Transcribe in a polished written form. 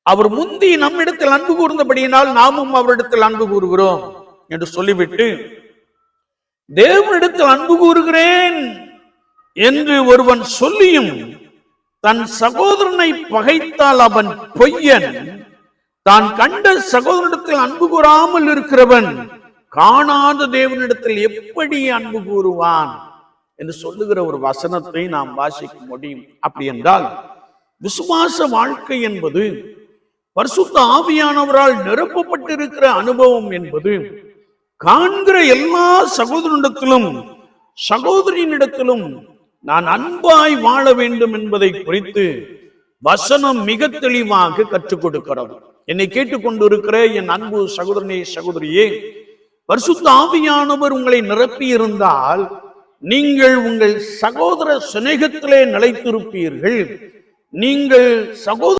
அவர் முந்தி நம்மிடத்தில் அன்பு கூர்ந்தபடியினால் நாமும் அவரிடத்தில் அன்பு கூறுகிறோம் என்று சொல்லிவிட்டு, தேவனிடத்தில் அன்பு கூறுகிறேன் என்று ஒருவன் சொல்லியும் தன் சகோதரனை பகைத்தால் அவன் பொய்யன், தான் கண்ட சகோதரனிடத்தில் அன்பு கூறாமல் இருக்கிறவன் காணாத தேவனிடத்தில் எப்படி அன்பு கூறுவான் என்று சொல்லுகிற ஒரு வசனத்தை நாம் வாசிக்க முடியும். அப்படி என்றால் விசுவாச வாழ்க்கை என்பது பரிசுத்த ஆவியானவரால் நிரப்பப்பட்டிருக்கிற அனுபவம் என்பது காண்கிற எல்லா சகோதரனிடத்திலும் சகோதரியினிடத்திலும் நான் அன்பாய் வாழ வேண்டும் என்பதை குறித்து வசனம் மிக தெளிவாக கற்றுக் கொடுக்கிறது. என்னை கேட்டுக்கொண்டிருக்கிற என் அன்பு சகோதரனே, சகோதரியே, பரிசுத்த ஆவியானவர் உங்களை நிரப்பி இருந்தால் நீங்கள் உங்கள் சகோதர சிநேகத்திலே நிலைத்திருப்பீர்கள். நீங்கள் சகோதர